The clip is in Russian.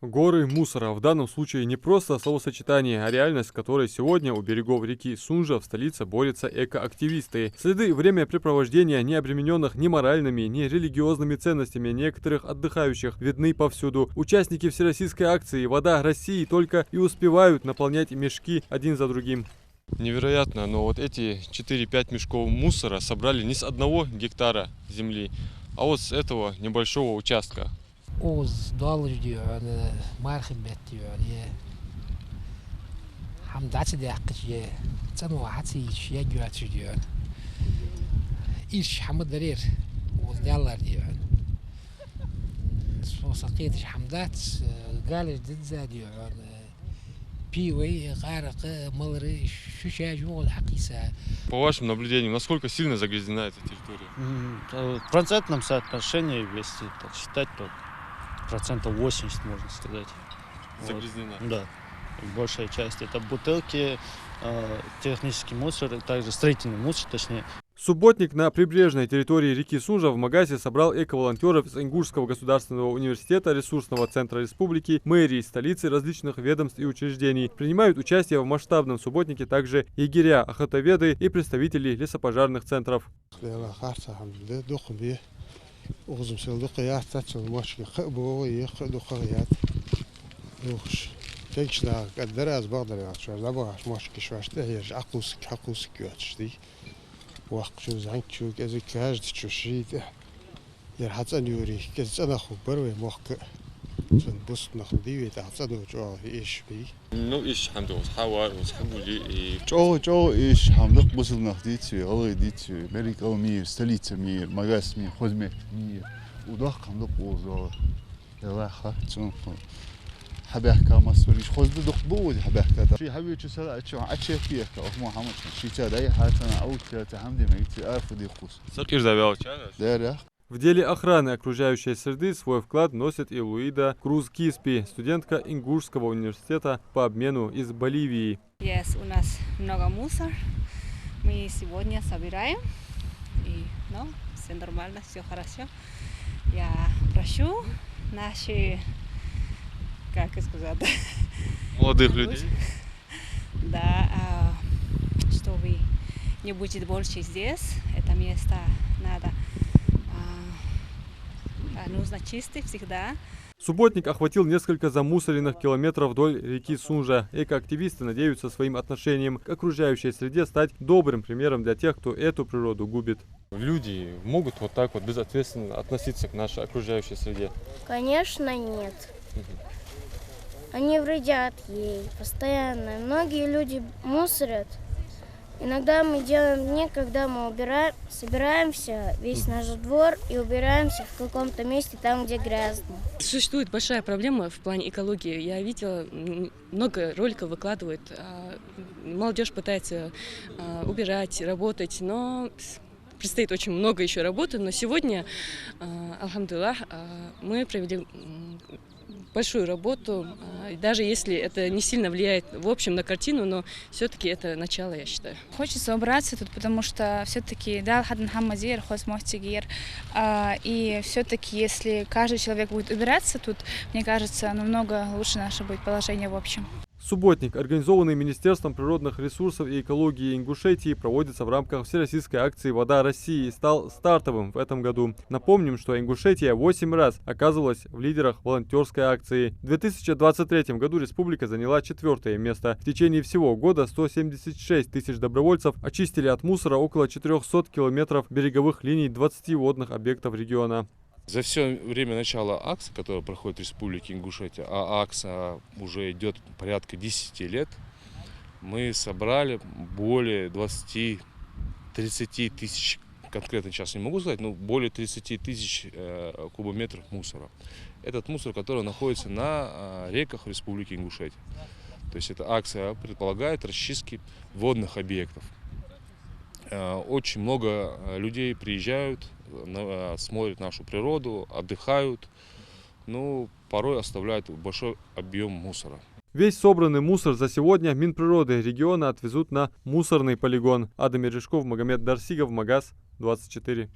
Горы мусора в данном случае не просто словосочетание, а реальность, с которой сегодня у берегов реки Сунжа в столице борются экоактивисты. Следы времяпрепровождения, не обремененных ни моральными, ни религиозными ценностями некоторых отдыхающих, видны повсюду. Участники всероссийской акции «Вода России» только и успевают наполнять мешки один за другим. Невероятно, но вот эти 4-5 мешков мусора собрали не с 1 гектара земли, а вот с этого небольшого участка. $10 diyor, marhmet diyor ya. Hamdati de hakkı ya. Sen o hati iş ya güvence diyor. İş hamd verir. $10 diyor. Sosakiyet iş hamdat galer dizza diyor. Пивы, гарака, малыры, шушая жол, хакиса. По вашим наблюдениям, насколько сильно загрязнена эта территория? В процентном соотношении, если так считать, то 80% можно сказать. Загрязнена? Вот. Да. Большая часть это бутылки, технический мусор, также строительный мусор, точнее. Субботник на прибрежной территории реки Сунжа в Магасе собрал эко-волонтеров из Ингушского государственного университета, ресурсного центра республики, мэрии столицы, различных ведомств и учреждений. Принимают участие в масштабном субботнике также егеря, охотоведы и представители лесопожарных центров. وقت زنگ چوک از کاج چوشید یر حتی نیوری که زن خوب بروی موقع زن بست نخدی و تعطی نوجا ایش بی. Ну, иш хамдос, хавар, хабули. جو إيش حملق بوصل نخديتي الله يديتي ملك أو مير столица مير مجاس مير خدمة مير وضخ حملق وزار يلا خاتم حبيح كمسؤوليش خذ بدق بود حبيح كذا شيء حبيش سلا شو عشان فيك أو ما حمش شيء كذا أي حاجة أو كذا حمدي ما يتي أعرف دي خص Сакиш завел чана. داري В деле охраны окружающей среды свой вклад носит и Луида Круз-Киспи, студентка Ингушского университета по обмену из Боливии. Есть у нас много мусора. Мы сегодня собираем. И, ну, все нормально, все хорошо. Я прошу наши, как сказать, Молодых людей. да, чтобы не будет больше здесь. Это место надо, нужно чистить всегда. Субботник охватил несколько замусоренных километров вдоль реки Сунжа. Экоактивисты надеются своим отношением к окружающей среде стать добрым примером для тех, кто эту природу губит. Люди могут вот так вот безответственно относиться к нашей окружающей среде? Конечно, нет. Они вредят ей постоянно. Многие люди мусорят. Иногда мы делаем дни, когда мы собираемся весь наш двор и убираемся в каком-то месте там, где грязно. Существует большая проблема в плане экологии. Я видела, много роликов выкладывают. Молодежь пытается убирать, работать, но предстоит очень много еще работы. Но сегодня, алхамдулиллах, мы провели большую работу, даже если это не сильно влияет в общем на картину, но все-таки это начало, я считаю. Хочется убраться тут, потому что все-таки да, и все-таки если каждый человек будет убираться тут, мне кажется, намного лучше наше будет положение в общем. Субботник, организованный Министерством природных ресурсов и экологии Ингушетии, проводится в рамках всероссийской акции «Вода России» и стал стартовым в этом году. Напомним, что Ингушетия 8 раз оказывалась в лидерах волонтерской акции. В 2023 году республика заняла 4-е место. В течение всего года 176 тысяч добровольцев очистили от мусора около 400 километров береговых линий 20 водных объектов региона. За все время начала акции, которая проходит в Республике Ингушетия, а акция уже идет порядка 10 лет, мы собрали более 20-30 тысяч, конкретно сейчас не могу сказать, но более 30 тысяч кубометров мусора. Этот мусор, который находится на реках Республики Ингушетия. То есть эта акция предполагает расчистки водных объектов. Очень много людей приезжают, смотрят нашу природу, отдыхают, но порой оставляют большой объем мусора. Весь собранный мусор за сегодня Минприроды региона отвезут на мусорный полигон. Адам Мережков, Магомед Дарсигов, Магаз 24.